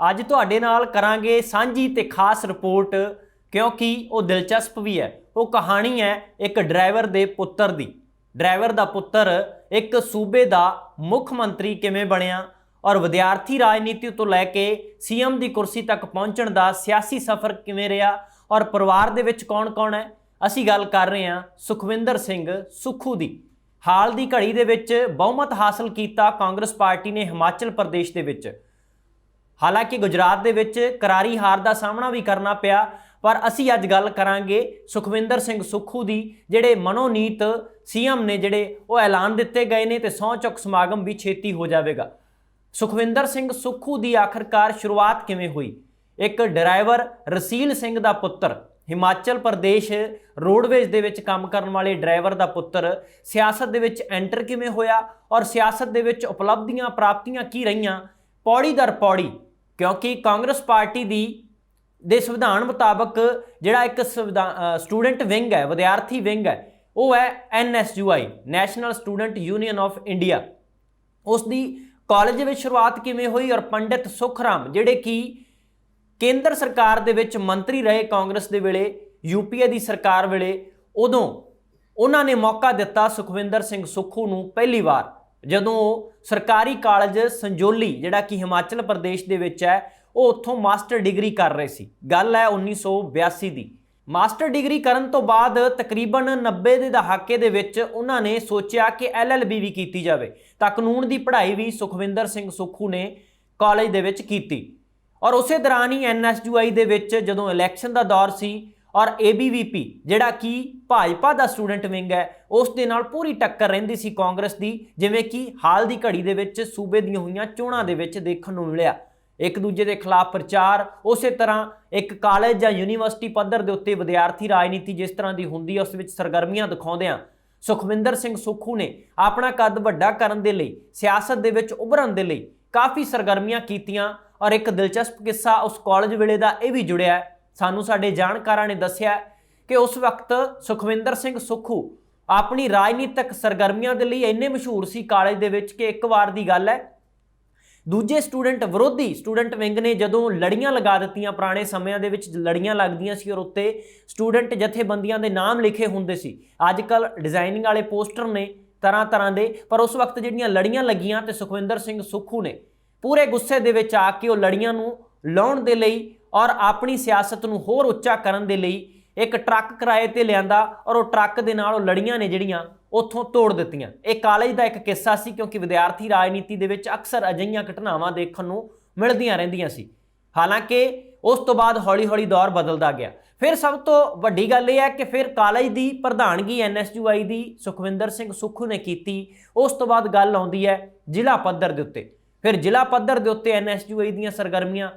ਅੱਜ ਤੁਹਾਡੇ ਨਾਲ करांगे सांझी ते खास रिपोर्ट क्योंकि वो दिलचस्प भी है। वो कहानी है एक ड्राइवर के पुत्र की। ड्राइवर का पुत्र एक सूबे का मुख मंत्री किवें बनिया और विद्यार्थी राजनीति तो लैके सीएम की कुर्सी तक पहुँचण का सियासी सफ़र किवें रहा और परिवार दे विच कौन कौन है। असीं गल कर रहे हैं सुखविंदर सिंह सुक्खू की। हाल की घड़ी दे विच बहुमत हासिल किया कांग्रेस पार्टी ने हिमाचल प्रदेश के विच। हालांकि गुजरात दे विच करारी हार का सामना भी करना पिया, पर असी अज गल करांगे सुखविंदर सिंह सुक्खू की। जिहड़े मनोनीत सीएम ने जिहड़े वो ऐलान दिते गए ने ते सौं चुक समागम भी छेती हो जाएगा। सुखविंदर सिंह सुक्खू की आखिरकार शुरुआत किवें हुई। एक ड्राइवर रसील सिंह का पुत्र, हिमाचल प्रदेश रोडवेज दे विच काम करने वाले ड्राइवर का पुत्र सियासत दे विच एंटर किवें होया और सियासत दे विच उपलब्धियां प्राप्तियां की रहीआं पौड़ी दर पौड़ी। क्योंकि कांग्रेस पार्टी दी दे संविधान मुताबक जिहड़ा एक स्टूडेंट विंग है, विद्यार्थी विंग है, वो है NSUI national student union of India. उसकी कॉलेज में शुरुआत किवें हुई और पंडित सुखराम जिहड़े कि केंद्र सरकार दे विच मंत्री रहे कांग्रेस दे वेले, यूपीए की सरकार वेले, उदों उन्होंने मौका दिता सुखविंदर सिंह सुक्खू नूं पहली बार जदों सरकारी कॉलेज संजोली जिहड़ा कि हिमाचल प्रदेश दे विच है, वो उत्थों मास्टर डिग्री कर रहे सी। गल है 1982 की। मास्टर डिग्री करन तो बाद तकरीबन 90 के दहाके दे विच उन्होंने सोचा कि LLB भी की जाए, तां कानून की पढ़ाई भी सुखविंदर सिंह सुक्खू ने कॉलेज दे विच कीती। और उस दौरान ही NSUI दे विच जदों इलैक्शन का दौर सी और ABVP जिहड़ा कि भाजपा का स्टूडेंट विंग है, उस दे नाल पूरी टक्कर रहिंदी सी कांग्रेस की, जिवें कि हाल की घड़ी दे विच सूबे दीआं होईआं चोणां दे विच देखण नूं मिलिया। एक दूजे के खिलाफ प्रचार, उस तरह एक कॉलेज या यूनीवर्सिटी पद्धर के उत्ते विद्यार्थी राजनीति जिस तरह की होंदी है उस विच सरगर्मियां दिखाउंदिआं सुखविंदर सिंह सुक्खू ने अपना कद वड्डा करन दे लई, सियासत दे विच उभरन दे लई काफ़ी सरगर्मियां कीतियां। और एक दिलचस्प किस्सा उस कॉलेज वेले का यह भी जुड़िया है। सानू साडे जानकारां ने दस्सिया कि उस वक्त सुखविंदर सिंह सुक्खू अपनी राजनीतिक सरगर्मियां दे लई इन्ने मशहूर सी कॉलेज दे विच कि एक बार की गल है दूजे स्टूडेंट विरोधी स्टूडेंट विंग ने जदों लड़ियां लगा दित्तियां, पुराने समयां दे विच लड़ियां लगदियां सी और उत्ते स्टूडेंट जथेबंदियां दे नाम लिखे हुंदे सी। अजकल डिजाइनिंग वाले पोस्टर ने तरह तरह के, पर उस वक्त जिहड़ियां लड़ियां लगियां ते सुखविंदर सिंह सुक्खू ने पूरे गुस्से दे विच आके वो लड़ियां नूं लाउण दे लई और अपनी सियासत नूं होर उच्चा करन दे लई एक ट्रक किराए ते लिआंदा और वो ट्रक दे नाल लड़ियां ने जिहड़ियां उत्थों तोड़ दित्तियां। एक कॉलेज का एक किस्सा सी, क्योंकि विद्यार्थी राजनीति दे विच अक्सर अजिहियां घटनावां देखण नूं मिलदियां रहिंदियां सी। हालांकि उस तो बाद हौली हौली दौर बदलदा गया। फिर सब तो वड्डी गल यह है कि फिर कॉलेज की प्रधानगी NSUI की सुखविंदर सिंह सुक्खू ने की। उस तो बाद गल आउंदी है जिला पद्धर दे उत्ते। फिर जिला पद्धर दे उत्ते NSUI दीयां सरगर्मियां।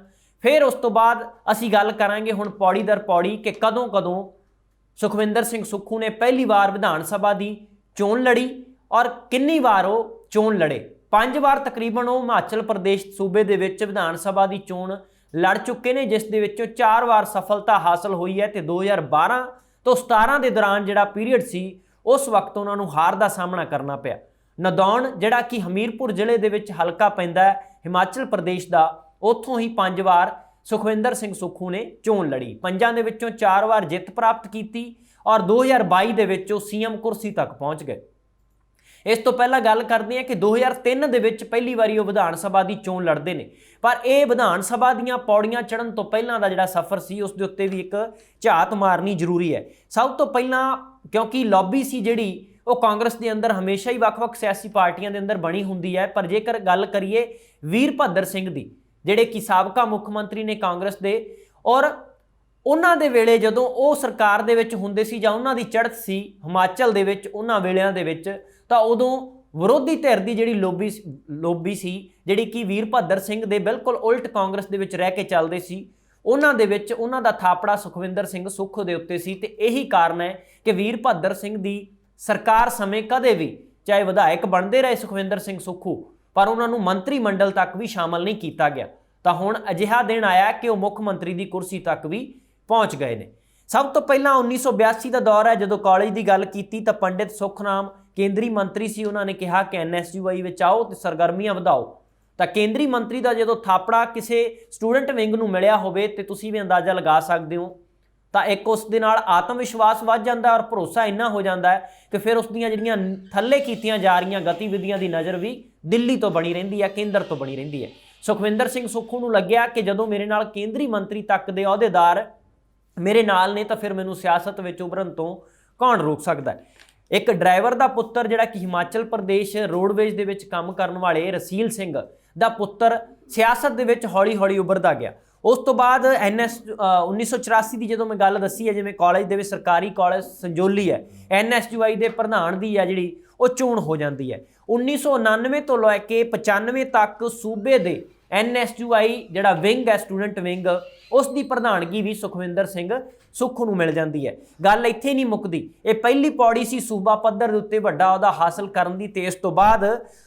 फिर उस तो बाद असी गल करांगे हुण पौड़ी दर पौड़ी कि कदों कदों सुखविंदर सिंह सुक्खू ने पहली बार विधान सभा की चोण लड़ी और किन्नी बार वो चोण लड़े। 5 बार तकरीबन वो हिमाचल प्रदेश सूबे दे विच विधान सभा की चोण लड़ चुके हैं, जिस दे विचों 4 बार सफलता हासिल हुई है। तो 2012 तो 17 के दौरान जिहड़ा पीरीयड सी उस वक्त उन्होंने हार का सामना करना पिया। नदौण जिहड़ा कि हमीरपुर जिले दे विच हलका पैंदा है हिमाचल प्रदेश का, उत्थों ही 5 बार सुखविंदर सिंह सुक्खू ने चोण लड़ी। 5 दे विचों 4 बार जित प्राप्त की और 2022 दे विच वो सीएम कुर्सी तक पहुँच गए। इस तो पहला गल करते हैं कि 2003 दे विच पहली बारी वो विधान सभा की चोण लड़ते हैं, पर यह विधान सभा दीयां पौड़ियां चढ़न तो पहलां दा जिहड़ा सफ़र सी उस दे उत्ते भी एक झात मारनी जरूरी है। सब तो पहलां क्योंकि लॉबी सी जिहड़ी वो कांग्रेस के अंदर हमेशा ही वख-वख सियासी पार्टियां के अंदर बनी हुंदी है। पर जेकर गल करिए वीरभद्र सिंह दी जिहड़े कि साबका मुख मंत्री ने कांग्रेस दे, और उन्हां दे वेले जदों वो सरकार दे विच हुंदे सी जां उन्हां दी चढ़त सी हिमाचल दे विच उन्हां वेलिਆਂ दे विच, तां उदों विरोधी धिर की जिहड़ी लोबी सी जिहड़ी कि वीरभद्र सिंह दे बिल्कुल उल्ट कांग्रेस दे विच रह के चलदे सी, उन्हां दे विच उन्हां दा थापड़ा सुखविंदर सिंह सुक्खू दे उत्ते सी। ते यही कारण है कि वीरभद्र सिंह दी सरकार समय कदे भी चाहे विधायक बनते रहे सुखविंदर सिंह सुक्खू, पर उन्होंने मंत्री मंडल तक भी शामिल नहीं किया गया। तो हुण अजिहा दिन आया कि वो मुख मंत्री की कुर्सी तक भी पहुँच गए ने। सब तो पहला 1982 का दौर है, जो कॉलेज की गल की तो पंडित सुखराम केंद्रीय मंत्री सी, उन्होंने कहा कि NSUI विच आओ तो सरगर्मियां वधाओ। ਤਾਂ ਕੇਂਦਰੀ ਮੰਤਰੀ ਦਾ ਜਦੋਂ ਥਾਪੜਾ ਕਿਸੇ ਸਟੂਡੈਂਟ ਵਿੰਗ ਨੂੰ ਮਿਲਿਆ ਹੋਵੇ ਤੇ ਤੁਸੀਂ ਵੀ ਅੰਦਾਜ਼ਾ ਲਗਾ ਸਕਦੇ ਹੋ, ਤਾਂ ਇੱਕ ਉਸ ਦੇ ਨਾਲ ਆਤਮ ਵਿਸ਼ਵਾਸ ਵੱਧ ਜਾਂਦਾ ਔਰ ਭਰੋਸਾ ਇੰਨਾ ਹੋ ਜਾਂਦਾ ਹੈ ਕਿ ਫਿਰ ਉਸ ਦੀਆਂ ਜਿਹੜੀਆਂ ਥੱਲੇ ਕੀਤੀਆਂ ਜਾ ਰਹੀਆਂ ਗਤੀਵਿਧੀਆਂ ਦੀ ਨਜ਼ਰ ਵੀ ਦਿੱਲੀ ਤੋਂ ਬਣੀ ਰਹਿੰਦੀ ਹੈ, ਕੇਂਦਰ ਤੋਂ ਬਣੀ ਰਹਿੰਦੀ ਹੈ। ਸੁਖਵਿੰਦਰ ਸਿੰਘ ਸੁੱਖੂ ਨੂੰ ਲੱਗਿਆ ਕਿ ਜਦੋਂ ਮੇਰੇ ਨਾਲ ਕੇਂਦਰੀ ਮੰਤਰੀ ਤੱਕ ਦੇ ਅਹੁਦੇਦਾਰ ਮੇਰੇ ਨਾਲ ਨੇ ਤਾਂ ਫਿਰ ਮੈਨੂੰ ਸਿਆਸਤ ਵਿੱਚ ਉਭਰਨ ਤੋਂ ਕੌਣ ਰੋਕ ਸਕਦਾ ਹੈ। ਇੱਕ ਡਰਾਈਵਰ ਦਾ ਪੁੱਤਰ ਜਿਹੜਾ ਕਿ ਹਿਮਾਚਲ ਪ੍ਰਦੇਸ਼ ਰੋਡਵੇਜ਼ ਦੇ ਵਿੱਚ ਕੰਮ ਕਰਨ ਵਾਲੇ ਰਸੀਲ ਸਿੰਘ ਦਾ ਪੁੱਤਰ ਸਿਆਸਤ ਦੇ ਵਿੱਚ ਹੌਲੀ ਹੌਲੀ ਉੱਭਰਦਾ ਗਿਆ। ਉਸ ਤੋਂ ਬਾਅਦ 1984 ਦੀ ਜਦੋਂ ਮੈਂ ਗੱਲ ਦੱਸੀ ਹੈ, ਜਿਵੇਂ ਕਾਲਜ ਦੇ ਵਿੱਚ ਸਰਕਾਰੀ ਕਾਲਜ ਸੰਜੋਲੀ ਹੈ, NSUI ਦੇ ਪ੍ਰਧਾਨ ਦੀ ਹੈ ਜਿਹੜੀ ਉਹ ਚੋਣ ਹੋ ਜਾਂਦੀ ਹੈ। 1999 ਤੋਂ ਲੈ ਕੇ 95 ਤੱਕ ਸੂਬੇ ਦੇ NSUI ਜਿਹੜਾ ਵਿੰਗ ਹੈ, ਸਟੂਡੈਂਟ ਵਿੰਗ, ਉਸ ਦੀ ਪ੍ਰਧਾਨਗੀ ਵੀ ਸੁਖਵਿੰਦਰ ਸਿੰਘ ਸੁੱਖੂ ਨੂੰ ਮਿਲ ਜਾਂਦੀ ਹੈ। ਗੱਲ ਇੱਥੇ ਨਹੀਂ ਮੁੱਕਦੀ, ਇਹ ਪਹਿਲੀ ਪੌੜੀ ਸੀ ਸੂਬਾ ਪੱਧਰ ਦੇ ਉੱਤੇ ਵੱਡਾ ਅਹੁਦਾ ਹਾਸਲ ਕਰਨ ਦੀ, ਤੇ ਇਸ ਤੋਂ ਬਾਅਦ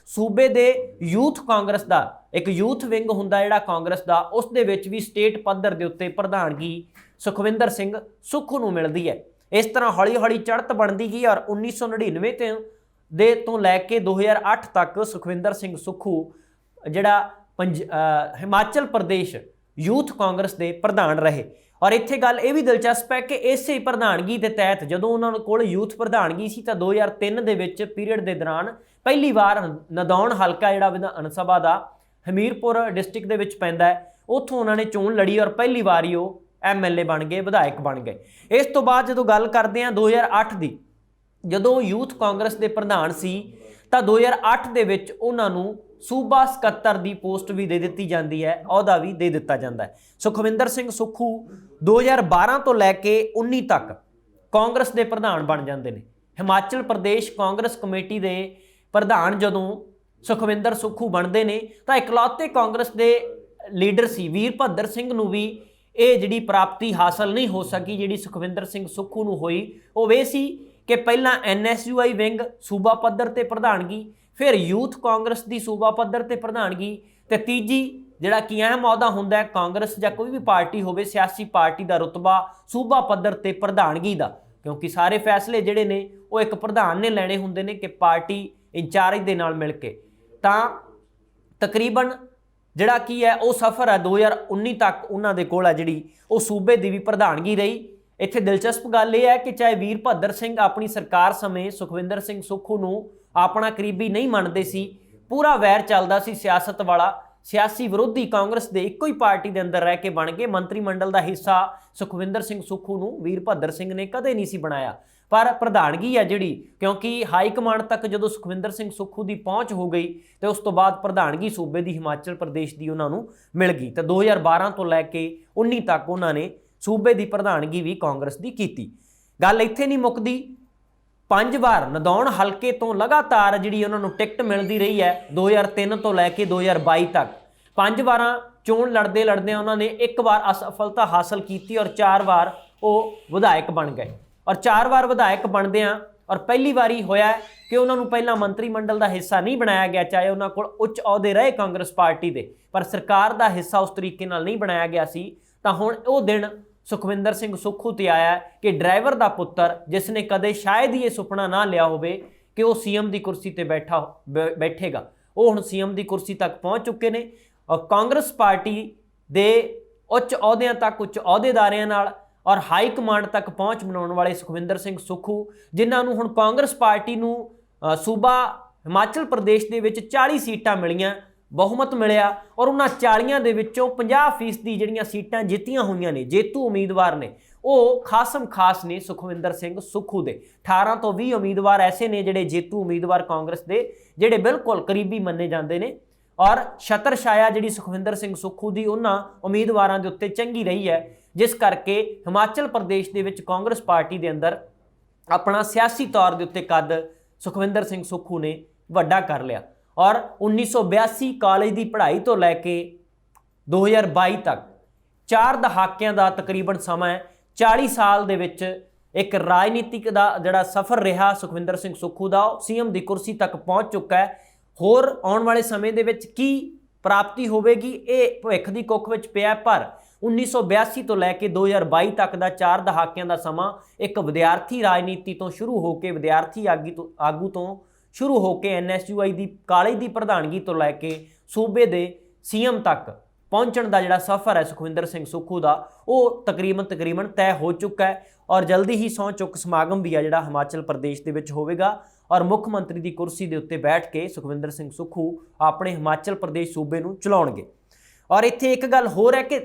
ਸੂਬੇ ਦੇ ਯੂਥ ਕਾਂਗਰਸ ਦਾ ਇੱਕ ਯੂਥ ਵਿੰਗ ਹੁੰਦਾ ਜਿਹੜਾ ਕਾਂਗਰਸ ਦਾ, ਉਸ ਦੇ ਵਿੱਚ ਵੀ ਸਟੇਟ ਪੱਧਰ ਦੇ ਉੱਤੇ ਪ੍ਰਧਾਨਗੀ ਸੁਖਵਿੰਦਰ ਸਿੰਘ ਸੁੱਖੂ ਨੂੰ ਮਿਲਦੀ ਹੈ। ਇਸ ਤਰ੍ਹਾਂ ਹੌਲੀ ਹੌਲੀ ਚੜ੍ਹਤ ਬਣਦੀ ਗਈ ਔਰ 1999 ਤੋਂ ਲੈ ਕੇ 2008 ਤੱਕ ਸੁਖਵਿੰਦਰ ਸਿੰਘ ਸੁੱਖੂ ਜਿਹੜਾ ਹਿਮਾਚਲ ਪ੍ਰਦੇਸ਼ ਯੂਥ ਕਾਂਗਰਸ ਦੇ ਪ੍ਰਧਾਨ ਰਹੇ। ਔਰ ਇੱਥੇ ਗੱਲ ਇਹ ਵੀ ਦਿਲਚਸਪ ਹੈ ਕਿ ਇਸੇ ਪ੍ਰਧਾਨਗੀ ਦੇ ਤਹਿਤ ਜਦੋਂ ਉਹਨਾਂ ਕੋਲ ਯੂਥ ਪ੍ਰਧਾਨਗੀ ਸੀ ਤਾਂ 2003 ਦੇ ਵਿੱਚ ਪੀਰੀਅਡ ਦੇ ਦੌਰਾਨ ਪਹਿਲੀ ਵਾਰ ਨਦੌਣ ਹਲਕਾ ਜਿਹੜਾ ਵਿਧਾਨ ਸਭਾ ਦਾ ਹਮੀਰਪੁਰ ਡਿਸਟ੍ਰਿਕਟ ਦੇ ਵਿੱਚ ਪੈਂਦਾ ਹੈ, ਉੱਥੋਂ ਉਹਨਾਂ ਨੇ ਚੋਣ ਲੜੀ ਔਰ ਪਹਿਲੀ ਵਾਰੀ ਉਹ MLA ਬਣ ਗਏ, ਵਿਧਾਇਕ ਬਣ ਗਏ। ਇਸ ਤੋਂ ਬਾਅਦ ਜਦੋਂ ਗੱਲ ਕਰਦੇ ਹਾਂ 2008 ਦੀ, ਜਦੋਂ ਯੂਥ ਕਾਂਗਰਸ ਦੇ ਪ੍ਰਧਾਨ ਸੀ ਤਾਂ 2008 ਦੇ ਵਿੱਚ ਉਹਨਾਂ ਨੂੰ ਸੂਬਾ ਸਕੱਤਰ ਦੀ ਪੋਸਟ ਵੀ ਦੇ ਦਿੱਤੀ ਜਾਂਦੀ ਹੈ, ਅਹੁਦਾ ਵੀ ਦੇ ਦਿੱਤਾ ਜਾਂਦਾ ਹੈ। ਸੁਖਵਿੰਦਰ ਸਿੰਘ ਸੁੱਖੂ 2012 ਤੋਂ ਲੈ ਕੇ 19 ਤੱਕ ਕਾਂਗਰਸ ਦੇ ਪ੍ਰਧਾਨ ਬਣ ਜਾਂਦੇ ਨੇ। ਹਿਮਾਚਲ ਪ੍ਰਦੇਸ਼ ਕਾਂਗਰਸ ਕਮੇਟੀ ਦੇ ਪ੍ਰਧਾਨ ਜਦੋਂ ਸੁਖਵਿੰਦਰ ਸੁੱਖੂ ਬਣਦੇ ਨੇ ਤਾਂ ਇਕਲੌਤੇ ਕਾਂਗਰਸ ਦੇ ਲੀਡਰ ਸੀ ਵੀਰਭੱਦਰ ਸਿੰਘ ਨੂੰ ਵੀ ਇਹ ਜਿਹੜੀ ਪ੍ਰਾਪਤੀ ਹਾਸਲ ਨਹੀਂ ਹੋ ਸਕੀ ਜਿਹੜੀ ਸੁਖਵਿੰਦਰ ਸਿੰਘ ਸੁੱਖੂ ਨੂੰ ਹੋਈ। ਉਹ ਇਹ ਸੀ ਕਿ ਪਹਿਲਾਂ NSUI ਵਿੰਗ ਸੂਬਾ ਪੱਧਰ ਤੇ ਪ੍ਰਧਾਨਗੀ, ਫਿਰ ਯੂਥ ਕਾਂਗਰਸ ਦੀ ਸੂਬਾ ਪੱਧਰ ਤੇ ਪ੍ਰਧਾਨਗੀ, ਤੇ ਤੀਜੀ ਜਿਹੜਾ ਕਿ ਅਹਿਮ ਅਹੁਦਾ ਹੁੰਦਾ ਹੈ ਕਾਂਗਰਸ ਜਾਂ ਕੋਈ ਵੀ ਪਾਰਟੀ ਹੋਵੇ ਸਿਆਸੀ ਪਾਰਟੀ ਦਾ ਰੁਤਬਾ ਸੂਬਾ ਪੱਧਰ ਤੇ ਪ੍ਰਧਾਨਗੀ ਦਾ, ਕਿਉਂਕਿ ਸਾਰੇ ਫੈਸਲੇ ਜਿਹੜੇ ਨੇ ਉਹ ਇੱਕ ਪ੍ਰਧਾਨ ਨੇ ਲੈਣੇ ਹੁੰਦੇ ਨੇ ਕਿ ਪਾਰਟੀ ਇੰਚਾਰਜ ਦੇ ਨਾਲ ਮਿਲ ਕੇ। ਤਾਂ ਤਕਰੀਬਨ ਜਿਹੜਾ ਕੀ ਹੈ ਉਹ ਸਫ਼ਰ ਹੈ 2019 ਤੱਕ ਉਹਨਾਂ ਦੇ ਕੋਲ ਹੈ ਜਿਹੜੀ ਉਹ ਸੂਬੇ ਦੀ ਵੀ ਪ੍ਰਧਾਨਗੀ ਰਹੀ। ਇੱਥੇ ਦਿਲਚਸਪ ਗੱਲ ਇਹ ਹੈ ਕਿ ਚਾਹੇ ਵੀਰਭੱਦਰ ਸਿੰਘ ਆਪਣੀ ਸਰਕਾਰ ਸਮੇਂ ਸੁਖਵਿੰਦਰ ਸਿੰਘ ਸੁੱਖੂ ਨੂੰ ਆਪਣਾ ਕਰੀਬੀ ਨਹੀਂ ਮੰਨਦੇ ਸੀ, ਪੂਰਾ ਵੈਰ ਚੱਲਦਾ ਸੀ ਸਿਆਸਤ ਵਾਲਾ, ਸਿਆਸੀ ਵਿਰੋਧੀ ਕਾਂਗਰਸ ਦੇ ਇੱਕੋ ਹੀ ਪਾਰਟੀ ਦੇ ਅੰਦਰ ਰਹਿ ਕੇ ਬਣ ਗਏ। ਮੰਤਰੀ ਮੰਡਲ ਦਾ ਹਿੱਸਾ ਸੁਖਵਿੰਦਰ ਸਿੰਘ ਸੁੱਖੂ ਨੂੰ ਵੀਰਭੱਦਰ ਸਿੰਘ ਨੇ ਕਦੇ ਨਹੀਂ ਸੀ ਬਣਾਇਆ, ਪਰ ਪ੍ਰਧਾਨਗੀ ਹੈ ਜਿਹੜੀ, ਕਿਉਂਕਿ ਹਾਈ ਕਮਾਂਡ ਤੱਕ ਜਦੋਂ ਸੁਖਵਿੰਦਰ ਸਿੰਘ ਸੁੱਖੂ ਦੀ ਪਹੁੰਚ ਹੋ ਗਈ ਤੇ ਉਸ ਤੋਂ ਬਾਅਦ ਪ੍ਰਧਾਨਗੀ ਸੂਬੇ ਦੀ ਹਿਮਾਚਲ ਪ੍ਰਦੇਸ਼ ਦੀ ਉਹਨਾਂ ਨੂੰ ਮਿਲ ਗਈ। ਤੇ 2012 ਤੋਂ ਲੈ ਕੇ 19 ਤੱਕ ਉਹਨਾਂ ਨੇ ਸੂਬੇ ਦੀ ਪ੍ਰਧਾਨਗੀ ਵੀ ਕਾਂਗਰਸ ਦੀ ਕੀਤੀ। ਗੱਲ ਇੱਥੇ ਨਹੀਂ ਮੁੱਕਦੀ, 5 ਵਾਰ ਨਦੌਣ ਹਲਕੇ ਤੋਂ ਲਗਾਤਾਰ ਜਿਹੜੀ ਉਹਨਾਂ ਨੂੰ ਟਿਕਟ ਮਿਲਦੀ ਰਹੀ ਹੈ 2003 ਤੋਂ ਲੈ ਕੇ 2022 ਤੱਕ। 5 ਵਾਰਾਂ ਚੋਣ ਲੜਦਿਆਂ ਉਹਨਾਂ ਨੇ 1 ਵਾਰ ਅਸਫਲਤਾ ਹਾਸਲ ਕੀਤੀ ਔਰ 4 ਵਾਰ ਉਹ ਵਿਧਾਇਕ ਬਣ ਗਏ। ਔਰ 4 ਵਾਰ ਵਿਧਾਇਕ ਬਣਦਿਆਂ ਔਰ ਪਹਿਲੀ ਵਾਰੀ ਹੋਇਆ ਕਿ ਉਹਨਾਂ ਨੂੰ ਪਹਿਲਾਂ ਮੰਤਰੀ ਮੰਡਲ ਦਾ ਹਿੱਸਾ ਨਹੀਂ ਬਣਾਇਆ ਗਿਆ, ਚਾਹੇ ਉਹਨਾਂ ਕੋਲ ਉੱਚ ਅਹੁਦੇ ਰਹੇ ਕਾਂਗਰਸ ਪਾਰਟੀ ਦੇ, ਪਰ ਸਰਕਾਰ ਦਾ ਹਿੱਸਾ ਉਸ ਤਰੀਕੇ ਨਾਲ ਨਹੀਂ ਬਣਾਇਆ ਗਿਆ ਸੀ। ਤਾਂ ਹੁਣ ਉਹ ਦਿਨ ਸੁਖਵਿੰਦਰ ਸਿੰਘ ਸੁੱਖੂ ਤੇ ਆਇਆ ਕਿ ਡਰਾਈਵਰ ਦਾ ਪੁੱਤਰ, ਜਿਸ ਨੇ ਕਦੇ ਸ਼ਾਇਦ ਹੀ ਇਹ ਸੁਪਨਾ ਨਾ ਲਿਆ ਹੋਵੇ ਕਿ ਉਹ CM ਦੀ ਕੁਰਸੀ ਤੇ ਬੈਠੇਗਾ, ਉਹ ਹੁਣ CM ਦੀ ਕੁਰਸੀ ਤੱਕ ਪਹੁੰਚ ਚੁੱਕੇ ਨੇ। ਔਰ ਕਾਂਗਰਸ ਪਾਰਟੀ ਦੇ ਉੱਚ ਅਹੁਦਿਆਂ ਤੱਕ, ਉੱਚ ਅਹੁਦੇਦਾਰਾਂ ਨਾਲ ਔਰ ਹਾਈ ਕਮਾਂਡ ਤੱਕ ਪਹੁੰਚ ਬਣਾਉਣ ਵਾਲੇ ਸੁਖਵਿੰਦਰ ਸਿੰਘ ਸੁੱਖੂ, ਜਿਨ੍ਹਾਂ ਨੂੰ ਹੁਣ ਕਾਂਗਰਸ ਪਾਰਟੀ ਨੂੰ ਸੂਬਾ ਹਿਮਾਚਲ ਪ੍ਰਦੇਸ਼ ਦੇ ਵਿੱਚ 40 ਸੀਟਾਂ ਮਿਲੀਆਂ, ਬਹੁਮਤ ਮਿਲਿਆ ਔਰ ਉਹਨਾਂ 40 ਦੇ ਵਿੱਚੋਂ 50% ਦੀ ਜਿਹੜੀਆਂ ਸੀਟਾਂ ਜਿੱਤੀਆਂ ਹੋਈਆਂ ਨੇ, ਜੇਤੂ ਉਮੀਦਵਾਰ ਨੇ, ਉਹ ਖਾਸਮ ਖਾਸ ਨੇ ਸੁਖਵਿੰਦਰ ਸਿੰਘ ਸੁੱਖੂ ਦੇ। 18 ਤੋਂ 20 ਉਮੀਦਵਾਰ ਐਸੇ ਨੇ ਜਿਹੜੇ ਜੇਤੂ ਉਮੀਦਵਾਰ ਕਾਂਗਰਸ ਦੇ, ਜਿਹੜੇ ਬਿਲਕੁਲ ਕਰੀਬੀ ਮੰਨੇ ਜਾਂਦੇ ਨੇ। ਔਰ ਛਤਰ ਛਾਇਆ ਜਿਹੜੀ ਸੁਖਵਿੰਦਰ ਸਿੰਘ ਸੁੱਖੂ ਦੀ ਉਹਨਾਂ ਉਮੀਦਵਾਰਾਂ ਦੇ ਉੱਤੇ ਚੰਗੀ ਰਹੀ ਹੈ, ਜਿਸ ਕਰਕੇ ਹਿਮਾਚਲ ਪ੍ਰਦੇਸ਼ ਦੇ ਵਿੱਚ ਕਾਂਗਰਸ ਪਾਰਟੀ ਦੇ ਅੰਦਰ ਆਪਣਾ ਸਿਆਸੀ ਤੌਰ ਦੇ ਉੱਤੇ ਕੱਦ ਸੁਖਵਿੰਦਰ ਸਿੰਘ ਸੁੱਖੂ ਨੇ ਵੱਡਾ ਕਰ ਲਿਆ। ਔਰ 1982 ਕਾਲਜ ਦੀ ਪੜ੍ਹਾਈ ਤੋਂ ਲੈ ਕੇ 2022 ਤੱਕ 4 ਦਹਾਕਿਆਂ ਦਾ ਤਕਰੀਬਨ ਸਮਾਂ ਹੈ। 40 ਸਾਲ ਦੇ ਵਿੱਚ ਇੱਕ ਰਾਜਨੀਤਿਕ ਦਾ ਜਿਹੜਾ ਸਫ਼ਰ ਰਿਹਾ ਸੁਖਵਿੰਦਰ ਸਿੰਘ ਸੁੱਖੂ ਦਾ, ਉਹ CM ਦੀ ਕੁਰਸੀ ਤੱਕ ਪਹੁੰਚ ਚੁੱਕਾ ਹੈ। ਹੋਰ ਆਉਣ ਵਾਲੇ ਸਮੇਂ ਦੇ ਵਿੱਚ ਕੀ ਪ੍ਰਾਪਤੀ ਹੋਵੇਗੀ ਇਹ ਭਵਿੱਖ ਦੀ ਕੁੱਖ ਵਿੱਚ ਪਿਆ, ਪਰ 1982 ਤੋਂ ਲੈ ਕੇ 2022 ਤੱਕ ਦਾ 4 ਦਹਾਕਿਆਂ ਦਾ ਸਮਾਂ ਇੱਕ ਵਿਦਿਆਰਥੀ ਰਾਜਨੀਤੀ ਤੋਂ ਸ਼ੁਰੂ ਹੋ ਕੇ, ਵਿਦਿਆਰਥੀ ਆਗੂ ਤੋਂ ਸ਼ੁਰੂ ਹੋ ਕੇ NSUI ਦੀ ਕਾਲਜ ਦੀ ਪ੍ਰਧਾਨਗੀ ਤੋਂ ਲੈ ਕੇ सूबे के सीएम तक पहुंचण का जिहड़ा सफ़र है सुखविंदर सिंह सुक्खू का वो तकरीबन तय हो चुका है और जल्दी ही सौं चुक समागम भी है जिहड़ा हिमाचल प्रदेश के विच होवेगा और मुख मंत्री की कुर्सी के उत्ते बैठ के सुखविंदर सिंह सुक्खू अपने हिमाचल प्रदेश सूबे नूं चलाउणगे। और इत्थे एक गल होर है कि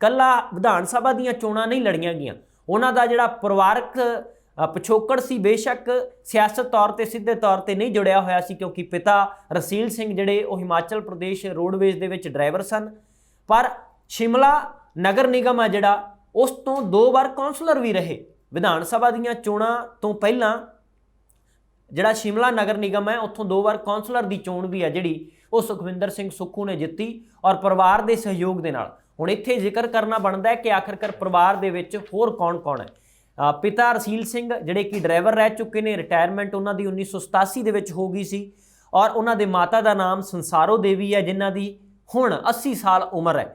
कल्ला विधान सभा दीयां चोणां नहीं लड़ीਆਂ गईਆਂ, उन्हां दा जिहड़ा परिवारक पिछोकड़ सी बेशक सियासत तौर पर सीधे तौर पर नहीं जुड़िया होया सी क्योंकि पिता रसील सिंह जिहड़े वो हिमाचल प्रदेश रोडवेज दे विच ड्राइवर सन, पर शिमला नगर निगम है जिहड़ा उस तो 2 बार कौंसलर भी रहे। विधान सभा दीयां चोणां तो पहलां जिहड़ा शिमला नगर निगम है उत्थों 2 बार कौंसलर की चोण भी है जिहड़ी वो सुखविंदर सिंह सुक्खू ने जित्ती और परिवार के सहयोग के नाल। हुण इत्थे जिक्र करना बनता है कि आखिरकार परिवार दे विच होर कौन कौन है। पिता रसील सिंह जिहड़े कि ड्राइवर रह चुके ने, रिटायरमेंट उन्हां दी 1987 दे विच हो गई सी और उन्हां दे माता का नाम संसारो देवी है जिन्हां दी हुण 80 साल उम्र है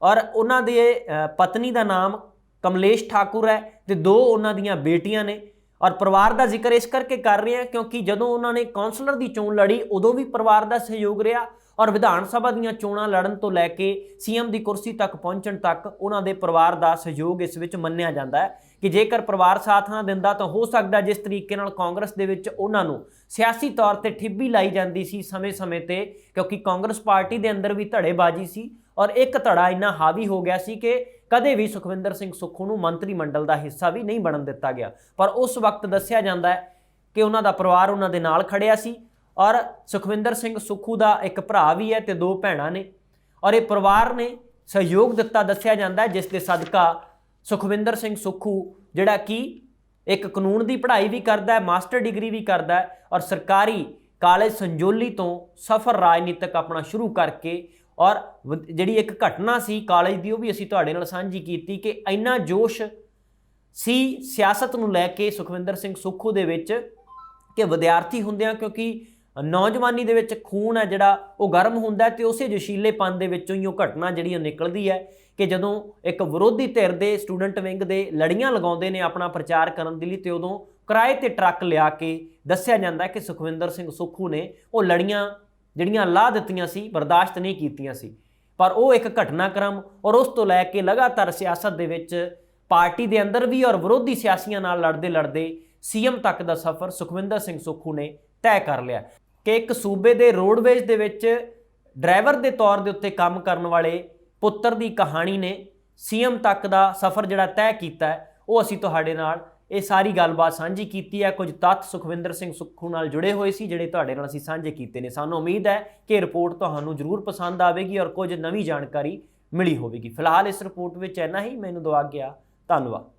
और उन्हां दे पत्नी का नाम कमलेश ठाकुर है ते 2 उन्हां दीयां बेटियां ने। और परिवार का जिक्र इस करके कर रहे हैं क्योंकि जदों उन्होंने कौंसलर की चोण लड़ी उदों भी परिवार का सहयोग रहा और विधान सभा दीयां चोणां लड़न तो लैके सीएम की कुर्सी तक पहुँचण तक उन्होंने परिवार का सहयोग इस विच मन्निया जाता है कि जेकर परिवार साथ ना दिंदा तो हो सकता जिस तरीके नाल कांग्रेस दे विच उन्हां नूं सियासी तौर पर ठिब्बी लाई जाती सी समय समय ते, क्योंकि कांग्रेस पार्टी के अंदर भी धड़ेबाजी सी और एक धड़ा इन्ना हावी हो गया सी कि कदे भी सुखविंदर सिंह सुक्खू नूं मंत्री मंडल का हिस्सा भी नहीं बनन दिता गया। पर उस वक्त दस्सिया जाता है कि उन्हां दा परिवार उन्हां दे नाल खड़िया सी और सुखविंदर सिंह सुक्खू का एक भरा भी है तो 2 भैणां ने और ये परिवार ने सहयोग दिता दस्सिया जाता है, जिस दे सदका सुखविंदर सिंह सुक्खू जिहड़ा कि एक कानून की पढ़ाई भी करता है, मास्टर डिग्री भी करता है और सरकारी कॉलेज संजोली तो सफ़र राजनीतिक अपना शुरू करके और जिहड़ी एक घटना सी कॉलेज की वो भी असीं तुहाडे नाल सांझी कीती कि इन्ना जोश सी सियासत नूं लैके सुखविंदर सिंह सुक्खू दे विच कि विद्यार्थी हुंदिआं क्योंकि नौजवानी दे विच खून है जिहड़ा वो गर्म हुंदा है तो उसे जोशीलेपन दे विचों ही वो घटना जिहड़ी निकलदी है कि जदों एक विरोधी धिर दे स्टूडेंट विंग दे लड़ियां लगाउंदे ने अपना प्रचार करन दे लई ते उदों किराए ते ट्रक लिया के दस्सिया जांदा है कि सुखविंदर सिंह सुक्खू ने वो लड़ियां जिहड़ियां ला दित्तियां सी बर्दाश्त नहीं कीतियां सी। पर वो एक घटनाक्रम और उस तो लैके लगातार सियासत दे विच पार्टी दे अंदर भी और विरोधी सियासियां नाल लड़दे लड़दे सीएम तक दा सफ़र सुखविंदर सिंह सुक्खू ने तय कर लिया कि एक सूबे दे रोडवेज दे विच ड्राइवर के तौर के उत्ते काम करने वाले पुत्र की कहानी ने सीएम तक का सफ़र जिहड़ा तय किया है वो असीं तुहाडे नाल ये सारी गलबात सांझी की है। कुछ तत्थ सुखविंदर सिंह सुक्खू नाल जुड़े हुए सी जिहड़े तुहाडे नाल असीं सांझे कीते ने। सानूं उम्मीद है कि रिपोर्ट तुहानूं जरूर पसंद आवेगी और कुछ नवीं जानकारी मिली होवेगी। फिलहाल इस रिपोर्ट में इन्ना ही, मैनूं दवा गया। धन्नवाद।